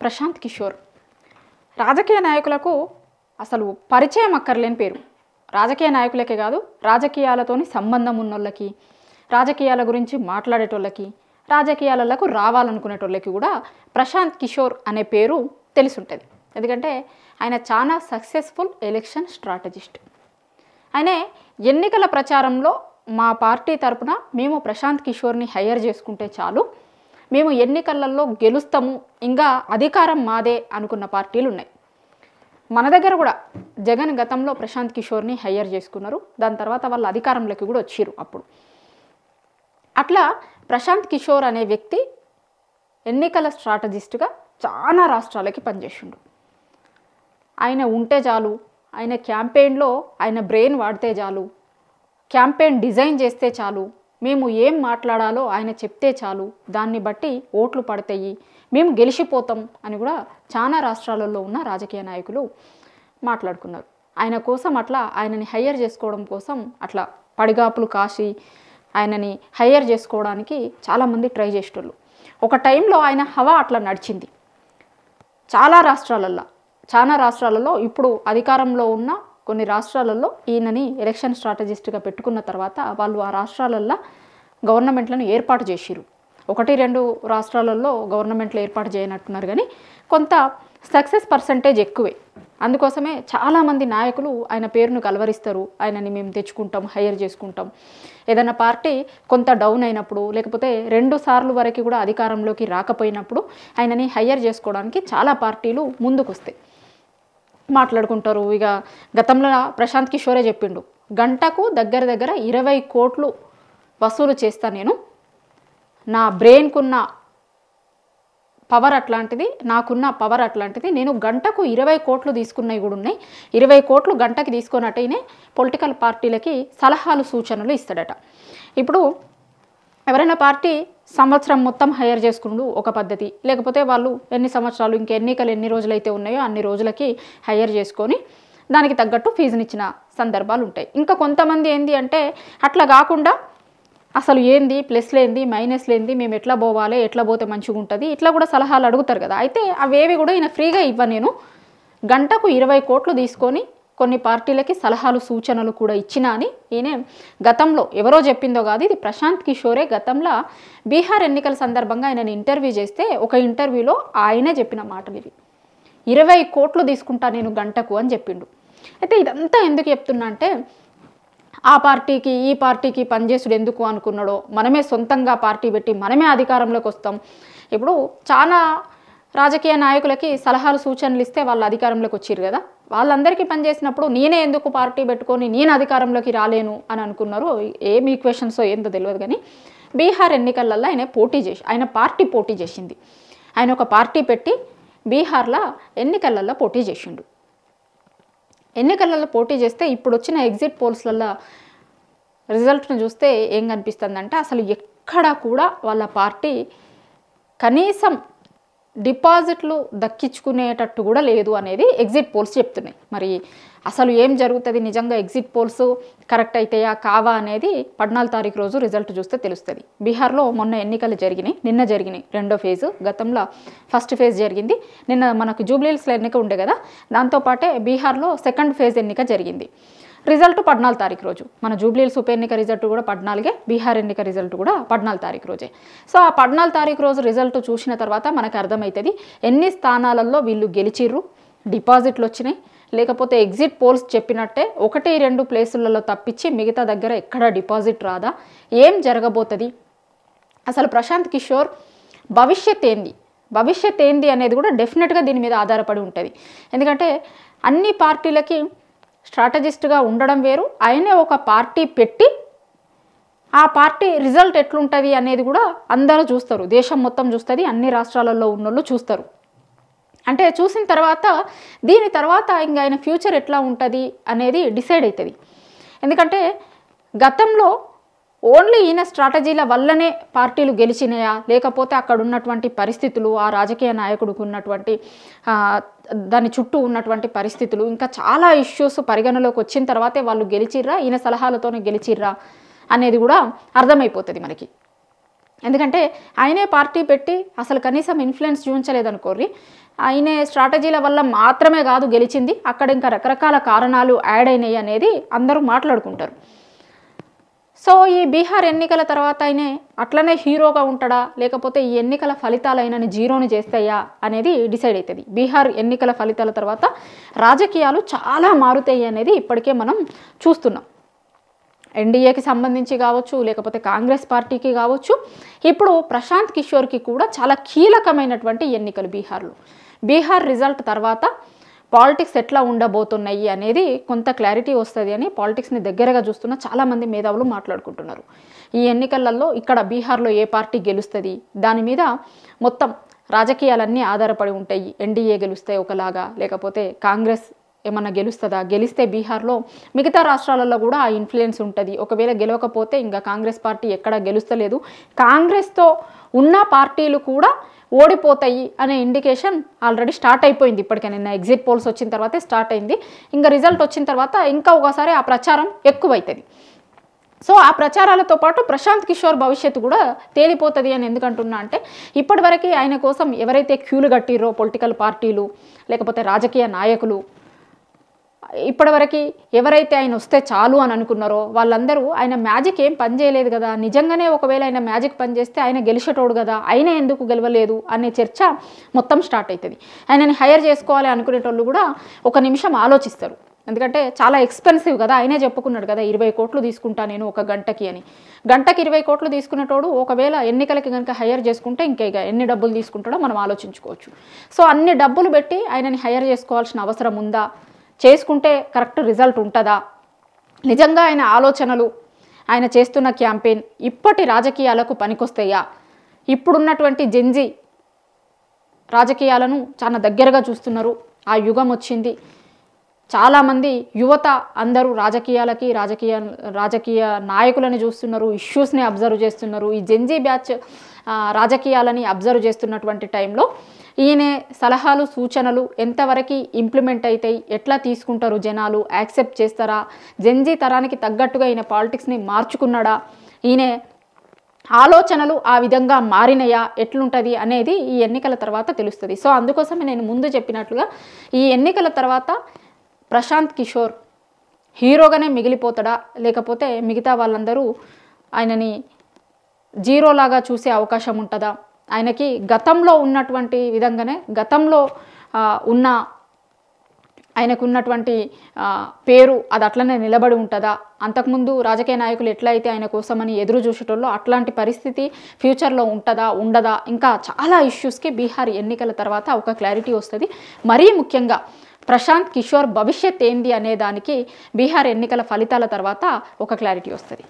ప్రశాంత్ కిషోర్ రాజకీయ నాయకులకు అసలు పరిచయం అక్కర్లేని పేరు. రాజకీయ నాయకులకే కాదు, రాజకీయాలతోని సంబంధం ఉన్నోళ్ళకి, రాజకీయాల గురించి మాట్లాడేటోళ్ళకి, రాజకీయాలకు రావాలనుకునేటోళ్ళకి కూడా ప్రశాంత్ కిషోర్ అనే పేరు తెలిసి ఉంటుంది. ఎందుకంటే ఆయన చాలా సక్సెస్ఫుల్ ఎలక్షన్ స్ట్రాటజిస్ట్. ఆయనే ఎన్నికల ప్రచారంలో మా పార్టీ తరపున మేము ప్రశాంత్ కిషోర్ని హైర్ చేసుకుంటే చాలు, మేము ఎన్నికలలో గెలుస్తాము, ఇంకా అధికారం మాదే అనుకున్న పార్టీలు ఉన్నాయి. మన దగ్గర కూడా జగన్ గతంలో ప్రశాంత్ కిషోర్ని హైర్ చేసుకున్నారు. దాని తర్వాత వాళ్ళు అధికారంలోకి కూడా వచ్చారు. అప్పుడు అట్లా ప్రశాంత్ కిషోర్ అనే వ్యక్తి ఎన్నికల స్ట్రాటజిస్ట్గా చాలా రాష్ట్రాలకి పనిచేసిండు. ఆయన ఉంటే చాలు, ఆయన క్యాంపెయిన్లో ఆయన బ్రెయిన్ వాడితే చాలు, క్యాంపెయిన్ డిజైన్ చేస్తే చాలు, మేము ఏం మాట్లాడాలో ఆయన చెప్తే చాలు, దాన్ని బట్టి ఓట్లు పడతాయి, మేము గెలిచిపోతాం అని కూడా చాలా రాష్ట్రాలలో ఉన్న రాజకీయ నాయకులు మాట్లాడుకున్నారు. ఆయన కోసం అట్లా ఆయనని హైర్ చేసుకోవడం కోసం అట్లా పడిగాపులు కాసి ఆయనని హైర్ చేసుకోవడానికి చాలామంది ట్రై చేసేటోళ్ళు. ఒక టైంలో ఆయన హవా అట్లా నడిచింది చాలా రాష్ట్రాలలో. ఇప్పుడు అధికారంలో ఉన్న కొన్ని రాష్ట్రాలలో ఈయనని ఎలక్షన్ స్ట్రాటజిస్ట్గా పెట్టుకున్న తర్వాత వాళ్ళు ఆ రాష్ట్రాలల్లో గవర్నమెంట్లను ఏర్పాటు చేసిరు. 1-2 రాష్ట్రాలలో గవర్నమెంట్లు ఏర్పాటు చేయనట్టున్నారు, కానీ కొంత సక్సెస్ పర్సంటేజ్ ఎక్కువే. అందుకోసమే చాలామంది నాయకులు ఆయన పేరును కలవరిస్తారు. ఆయనని మేము తెచ్చుకుంటాం, హైర్ చేసుకుంటాం. ఏదైనా పార్టీ కొంత డౌన్ అయినప్పుడు, లేకపోతే 2 సార్లు వరకు కూడా అధికారంలోకి రాకపోయినప్పుడు ఆయనని హైర్ చేసుకోవడానికి చాలా పార్టీలు ముందుకు వస్తాయి, మాట్లాడుకుంటారు. ఇక గతంలో ప్రశాంత్ కిషోరే చెప్పిండు, గంటకు దగ్గర 20 కోట్లు వసూలు చేస్తా, నేను నా బ్రెయిన్కున్న పవర్ అట్లాంటిది, నాకున్న పవర్ అట్లాంటిది, నేను గంటకు 20 కోట్లు తీసుకున్నవి కూడా ఉన్నాయి. 20 కోట్లు గంటకి తీసుకున్నట్టయినే పొలిటికల్ పార్టీలకి సలహాలు సూచనలు ఇస్తాడట. ఇప్పుడు ఎవరైనా పార్టీ సంవత్సరం మొత్తం హైర్ చేసుకుంటూ ఒక పద్ధతి, లేకపోతే వాళ్ళు ఎన్ని సంవత్సరాలు, ఇంకా ఎన్నికలు ఎన్ని రోజులైతే ఉన్నాయో అన్ని రోజులకి హైర్ చేసుకొని దానికి తగ్గట్టు ఫీజునిచ్చిన సందర్భాలు ఉంటాయి. ఇంకా కొంతమంది ఏంది అంటే అట్లా కాకుండా అసలు ఏంది ప్లస్లేంది మైనస్లేంది, మేము ఎట్లా పోవాలి, ఎట్లా పోతే మంచిగా ఉంటుంది, ఇట్లా కూడా సలహాలు అడుగుతారు కదా. అయితే అవేవి కూడా ఈయన ఫ్రీగా నేను గంటకు 20 కోట్లు తీసుకొని కొన్ని పార్టీలకి సలహాలు సూచనలు కూడా ఇచ్చినా అని ఈయన గతంలో ఎవరో చెప్పిందో కాదు, ఇది ప్రశాంత్ కిషోరే గతంలో బీహార్ ఎన్నికల సందర్భంగా ఆయనని ఇంటర్వ్యూ చేస్తే ఒక ఇంటర్వ్యూలో ఆయనే చెప్పిన మాటలు ఇవి. 20 కోట్లు తీసుకుంటా నేను గంటకు అని చెప్పిండు. అయితే ఇదంతా ఎందుకు చెప్తున్నా అంటే, ఆ పార్టీకి ఈ పార్టీకి పనిచేసుడు ఎందుకు అనుకున్నాడో, మనమే సొంతంగా పార్టీ పెట్టి మనమే అధికారంలోకి వస్తాం. ఇప్పుడు చాలా రాజకీయ నాయకులకి సలహాలు సూచనలు ఇస్తే వాళ్ళు అధికారంలోకి వచ్చారు కదా, వాళ్ళందరికీ పనిచేసినప్పుడు నేనే ఎందుకు పార్టీ పెట్టుకొని నేను అధికారంలోకి రాలేను అని అనుకున్నారు. ఏం ఈక్వేషన్స్ ఏందో తెలియదు, కానీ బీహార్ ఎన్నికలలో ఆయన పార్టీ పోటీ చేసింది. ఆయన ఒక పార్టీ పెట్టి బీహార్లో ఎన్నికలలో పోటీ చేసిండు. ఎన్నికలలో పోటీ చేస్తే ఇప్పుడు వచ్చిన ఎగ్జిట్ పోల్స్లలో రిజల్ట్ను చూస్తే ఏం కనిపిస్తుందంటే, అసలు ఎక్కడ కూడా వాళ్ళ పార్టీ కనీసం డిపాజిట్లు దక్కించుకునేటట్టు కూడా లేదు అనేది ఎగ్జిట్ పోల్స్ చెప్తున్నాయి. మరి అసలు ఏం జరుగుతుంది, నిజంగా ఎగ్జిట్ పోల్స్ కరెక్ట్ అయితాయా కావా అనేది 14 తారీఖు రోజు రిజల్ట్ చూస్తే తెలుస్తుంది. బీహార్లో మొన్న ఎన్నికలు జరిగినాయి, నిన్న జరిగినాయి 2వ ఫేజు. గతంలో ఫస్ట్ ఫేజ్ జరిగింది, నిన్న మనకు జూబ్లీహిల్స్లో ఎన్నిక ఉండే కదా, దాంతోపాటే బీహార్లో 2nd ఫేజ్ ఎన్నిక జరిగింది. రిజల్ట్ 14 తారీఖు రోజు. మన జూబ్లీహిల్స్ ఉప ఎన్నిక రిజల్ట్ కూడా 14, బీహార్ ఎన్నిక రిజల్ట్ కూడా 14 తారీఖు రోజే. సో ఆ 14 తారీఖు రోజు రిజల్ట్ చూసిన తర్వాత మనకు అర్థమవుతుంది ఎన్ని స్థానాలలో వీళ్ళు గెలిచిర్రు, డిపాజిట్లు వచ్చినాయి, లేకపోతే ఎగ్జిట్ పోల్స్ చెప్పినట్టే 1-2 ప్లేసులలో తప్పించి మిగతా దగ్గర ఎక్కడ డిపాజిట్ రాదా, ఏం జరగబోతుంది, అసలు ప్రశాంత్ కిషోర్ భవిష్యత్ ఏంది అనేది కూడా డెఫినెట్గా దీని మీద ఆధారపడి ఉంటుంది. ఎందుకంటే అన్ని పార్టీలకి స్ట్రాటజిస్ట్గా ఉండడం వేరు, ఆయనే ఒక పార్టీ పెట్టి ఆ పార్టీ రిజల్ట్ ఎట్లుంటుంది అనేది కూడా అందరూ చూస్తారు, దేశం మొత్తం చూస్తుంది, అన్ని రాష్ట్రాలలో ఉన్నోళ్ళు చూస్తారు. అంటే చూసిన తర్వాత దీని తర్వాత ఇంకా ఆయన ఫ్యూచర్ ఎట్లా ఉంటుంది అనేది డిసైడ్ అవుతుంది. ఎందుకంటే గతంలో ఓన్లీ ఈయన స్ట్రాటజీల వల్లనే పార్టీలు గెలిచినాయా, లేకపోతే అక్కడ ఉన్నటువంటి పరిస్థితులు, ఆ రాజకీయ నాయకుడికి ఉన్నటువంటి దాని చుట్టూ ఉన్నటువంటి పరిస్థితులు, ఇంకా చాలా ఇష్యూస్ పరిగణలోకి వచ్చిన తర్వాతే వాళ్ళు గెలిచిర్రా, ఈయన సలహాలతోనే గెలిచిర్రా అనేది కూడా అర్థమైపోతుంది మనకి. ఎందుకంటే ఆయనే పార్టీ పెట్టి అసలు కనీసం ఇన్ఫ్లుయెన్స్ చూపించలేదనుకోర్రి, ఆయనే స్ట్రాటజీల వల్ల మాత్రమే కాదు గెలిచింది, అక్కడ ఇంకా రకరకాల కారణాలు యాడ్ అయినాయి అనేది అందరూ మాట్లాడుకుంటారు. సో ఈ బీహార్ ఎన్నికల తర్వాత ఆయనే అట్లనే హీరోగా ఉంటాడా, లేకపోతే ఈ ఎన్నికల ఫలితాలు ఆయనని జీరోని చేస్తాయా అనేది డిసైడ్ అవుతుంది. బీహార్ ఎన్నికల ఫలితాల తర్వాత రాజకీయాలు చాలా మారుతాయి అనేది ఇప్పటికే మనం చూస్తున్నాం. ఎన్డీఏకి సంబంధించి కావచ్చు, లేకపోతే కాంగ్రెస్ పార్టీకి కావచ్చు, ఇప్పుడు ప్రశాంత్ కిషోర్కి కూడా చాలా కీలకమైనటువంటి ఎన్నికలు బీహార్లో. బీహార్ రిజల్ట్ తర్వాత పాలిటిక్స్ ఎట్లా ఉండబోతున్నాయి అనేది కొంత క్లారిటీ వస్తుంది అని పాలిటిక్స్ని దగ్గరగా చూస్తున్న చాలామంది మేధావులు మాట్లాడుకుంటున్నారు. ఈ ఎన్నికలలో ఇక్కడ బీహార్లో ఏ పార్టీ గెలుస్తుంది దాని మీద మొత్తం రాజకీయాలన్నీ ఆధారపడి ఉంటాయి. ఎన్డీఏ గెలుస్తాయి ఒకలాగా, లేకపోతే కాంగ్రెస్ ఏమన్నా గెలుస్తుందా, గెలిస్తే బీహార్లో మిగతా రాష్ట్రాలలో కూడా ఆ ఇన్ఫ్లుయెన్స్ ఉంటుంది. ఒకవేళ గెలవకపోతే ఇంకా కాంగ్రెస్ పార్టీ ఎక్కడ గెలుస్తలేదు, కాంగ్రెస్తో ఉన్న పార్టీలు కూడా ఓడిపోతాయి అనే ఇండికేషన్ ఆల్రెడీ స్టార్ట్ అయిపోయింది. ఇప్పటికే నిన్న ఎగ్జిట్ పోల్స్ వచ్చిన తర్వాతే స్టార్ట్ అయింది. ఇంకా రిజల్ట్ వచ్చిన తర్వాత ఇంకా ఒకసారి ఆ ప్రచారం ఎక్కువైతుంది. సో ఆ ప్రచారాలతో పాటు ప్రశాంత్ కిషోర్ భవిష్యత్తు కూడా తేలిపోతుంది అని ఎందుకంటున్నా అంటే, ఇప్పటివరకు ఆయన కోసం ఎవరైతే క్యూలు కట్టిరో పొలిటికల్ పార్టీలు లేకపోతే రాజకీయ నాయకులు, ఇప్పటివరకు ఎవరైతే ఆయన వస్తే చాలు అని అనుకున్నారో వాళ్ళందరూ ఆయన మ్యాజిక్ ఏం పనిచేయలేదు కదా, నిజంగానే ఒకవేళ ఆయన మ్యాజిక్ పనిచేస్తే ఆయన గెలిచేటోడు కదా, ఆయన ఎందుకు గెలవలేదు అనే చర్చ మొత్తం స్టార్ట్ అవుతుంది. ఆయనని హైర్ చేసుకోవాలి అనుకునేటోళ్ళు కూడా ఒక నిమిషం ఆలోచిస్తారు. ఎందుకంటే చాలా ఎక్స్పెన్సివ్ కదా, ఆయనే చెప్పుకున్నాడు కదా 20 కోట్లు తీసుకుంటా నేను ఒక గంటకి అని. గంటకి 20 కోట్లు తీసుకునేటోడు ఒకవేళ ఎన్నికలకి కనుక హైర్ చేసుకుంటే ఇంకా ఎన్ని డబ్బులు తీసుకుంటాడో మనం ఆలోచించుకోవచ్చు. సో అన్ని డబ్బులు పెట్టి ఆయనని హైర్ చేసుకోవాల్సిన అవసరం ఉందా, చేసుకుంటే కరెక్ట్ రిజల్ట్ ఉంటుందా, నిజంగా ఆయన ఆలోచనలు ఆయన చేస్తున్న క్యాంపెయిన్ ఇప్పటి రాజకీయాలకు పనికొస్తాయా, ఇప్పుడున్నటువంటి జెన్జీ రాజకీయాలను చాలా దగ్గరగా చూస్తున్నారు. ఆ యుగం వచ్చింది. చాలామంది యువత అందరూ రాజకీయ నాయకులని చూస్తున్నారు, ఇష్యూస్ని అబ్జర్వ్ చేస్తున్నారు. ఈ జెన్జీ బ్యాచ్ రాజకీయాలని అబ్జర్వ్ చేస్తున్నటువంటి టైంలో ఈయన సలహాలు సూచనలు ఎంతవరకు ఇంప్లిమెంట్ అవుతాయి, ఎట్లా తీసుకుంటారు జనాలు, యాక్సెప్ట్ చేస్తారా, జెన్జీ తరానికి తగ్గట్టుగా ఈయన పాలిటిక్స్ని మార్చుకున్నాడా, ఈయన ఆలోచనలు ఆ విధంగా మారినయా, ఎట్లుంటుంది అనేది ఈ ఎన్నికల తర్వాత తెలుస్తుంది. సో అందుకోసమే నేను ముందు చెప్పినట్లుగా ఈ ఎన్నికల తర్వాత ప్రశాంత్ కిషోర్ హీరోగానే మిగిలిపోతాడా, లేకపోతే మిగతా వాళ్ళందరూ ఆయనని జీరోలాగా చూసే అవకాశం ఉంటుందా, ఆయనకి గతంలో ఉన్నటువంటి విధంగానే గతంలో ఉన్న ఆయనకున్నటువంటి పేరు అది అట్లనే నిలబడి ఉంటుందా, అంతకుముందు రాజకీయ నాయకులు ఎట్లయితే ఆయన కోసమని ఎదురు చూసేటోళ్ళు అట్లాంటి పరిస్థితి ఫ్యూచర్లో ఉంటుందా ఉండదా, ఇంకా చాలా ఇష్యూస్కి బీహార్ ఎన్నికల తర్వాత ఒక క్లారిటీ వస్తుంది. మరీ ముఖ్యంగా ప్రశాంత్ కిషోర్ భవిష్యత్ ఏంది అనే దానికి బీహార్ ఎన్నికల ఫలితాల తర్వాత ఒక క్లారిటీ వస్తుంది.